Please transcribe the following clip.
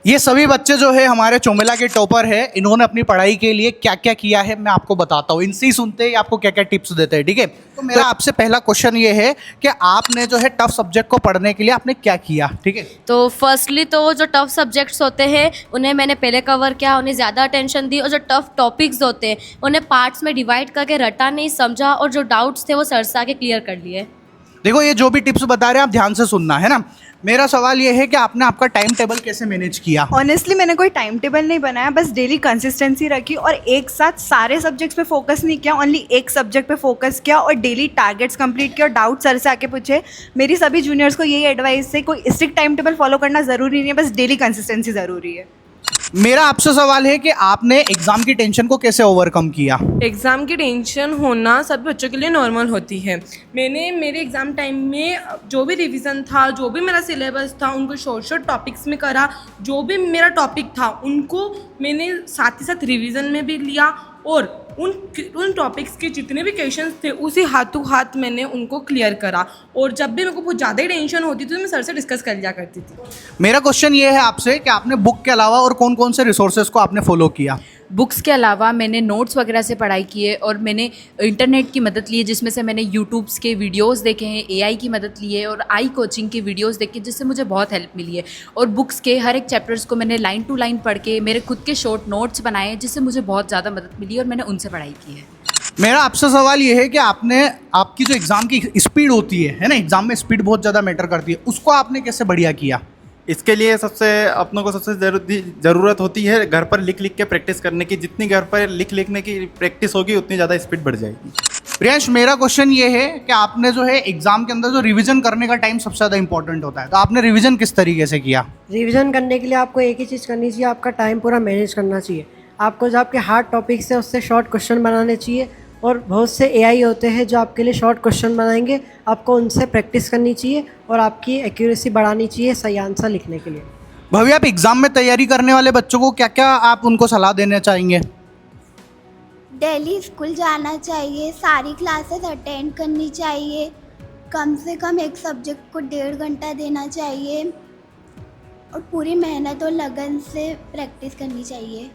ये सभी बच्चे जो है हमारे चोमेला के टॉपर है, इन्होंने अपनी पढ़ाई के लिए क्या क्या किया है मैं आपको बताता हूँ। इनसे ही सुनते हैं आपको क्या क्या टिप्स देते हैं, ठीक है। तो मेरा आपसे पहला क्वेश्चन ये है कि आपने जो है टफ सब्जेक्ट को पढ़ने के लिए आपने क्या किया, ठीक है। तो फर्स्टली तो जो टफ सब्जेक्ट्स होते हैं उन्हें मैंने पहले कवर किया, उन्हें ज़्यादा अटेंशन दी, और जो टफ टॉपिक्स होते हैं उन्हें पार्ट्स में डिवाइड करके रटा नहीं, समझा, और जो डाउट्स थे वो सर से आके क्लियर कर लिए। देखो ये जो भी टिप्स बता रहे हैं आप ध्यान से सुनना है ना। मेरा सवाल ये है कि आपने आपका टाइम टेबल कैसे मैनेज किया। ऑनेस्टली मैंने कोई टाइम टेबल नहीं बनाया, बस डेली कंसिस्टेंसी रखी और एक साथ सारे सब्जेक्ट्स पे फोकस नहीं किया, ओनली एक सब्जेक्ट पे फोकस किया और डेली टारगेट्स कंप्लीट किया और डाउट सर से आके पूछे। मेरी सभी जूनियर्स को यही एडवाइस है, कोई स्ट्रिक्ट टाइम टेबल फॉलो करना ज़रूरी नहीं है, बस डेली कंसिस्टेंसी ज़रूरी है। मेरा आपसे सवाल है कि आपने एग्जाम की टेंशन को कैसे ओवरकम किया। एग्ज़ाम की टेंशन होना सभी बच्चों के लिए नॉर्मल होती है। मैंने मेरे एग्ज़ाम टाइम में जो भी रिवीजन था, जो भी मेरा सिलेबस था, उनको शॉर्ट शॉर्ट टॉपिक्स में करा। जो भी मेरा टॉपिक था उनको मैंने साथ ही साथ रिवीजन में भी लिया, और उन टॉपिक्स के जितने भी क्वेश्चंस थे उसी हाथों हाथ मैंने उनको क्लियर करा। और जब भी मेरे को बहुत ज़्यादा ही टेंशन होती थी तो मैं सर से डिस्कस कर लिया करती थी। मेरा क्वेश्चन ये है आपसे कि आपने बुक के अलावा और कौन कौन से रिसोर्सेज को आपने फॉलो किया। बुक्स के अलावा मैंने नोट्स वगैरह से पढ़ाई की है, और मैंने इंटरनेट की मदद ली है, जिसमें से मैंने यूट्यूब्स के वीडियोस देखे हैं, एआई की मदद ली है, और आई कोचिंग के वीडियोस देखे जिससे मुझे बहुत हेल्प मिली है। और बुक्स के हर एक चैप्टर्स को मैंने लाइन टू लाइन पढ़ के मेरे खुद के शॉर्ट नोट्स बनाए जिससे मुझे बहुत ज़्यादा मदद मिली और मैंने उनसे पढ़ाई की है। मेरा आपसे सवाल ये है कि आपने आपकी जो एग्ज़ाम की स्पीड होती है ना, एग्ज़ाम में स्पीड बहुत ज़्यादा मैटर करती है, उसको आपने कैसे बढ़िया किया। इसके लिए अपनों को सबसे ज़रूरत होती है घर पर लिख लिख के प्रैक्टिस करने की। जितनी घर पर लिखने की प्रैक्टिस होगी उतनी ज़्यादा स्पीड बढ़ जाएगी। प्रियांश, मेरा क्वेश्चन ये है कि आपने जो है एग्ज़ाम के अंदर जो रिवीजन करने का टाइम सबसे ज़्यादा इंपॉर्टेंट होता है, तो आपने रिवीजन किस तरीके से किया। रिवीजन करने के लिए आपको एक ही चीज़ करनी चाहिए, आपका टाइम पूरा मैनेज करना चाहिए। आपको जो आपके हार्ड टॉपिक्स है उससे शॉर्ट क्वेश्चन बनाने चाहिए, और बहुत से एआई होते हैं जो आपके लिए शॉर्ट क्वेश्चन बनाएंगे, आपको उनसे प्रैक्टिस करनी चाहिए और आपकी एक्यूरेसी बढ़ानी चाहिए सही आंसर लिखने के लिए। भव्य, आप एग्ज़ाम में तैयारी करने वाले बच्चों को क्या क्या आप उनको सलाह देना चाहेंगे। डेली स्कूल जाना चाहिए, सारी क्लासेस अटेंड करनी चाहिए, कम से कम एक सब्जेक्ट को 1.5 घंटा देना चाहिए और पूरी मेहनत और लगन से प्रैक्टिस करनी चाहिए।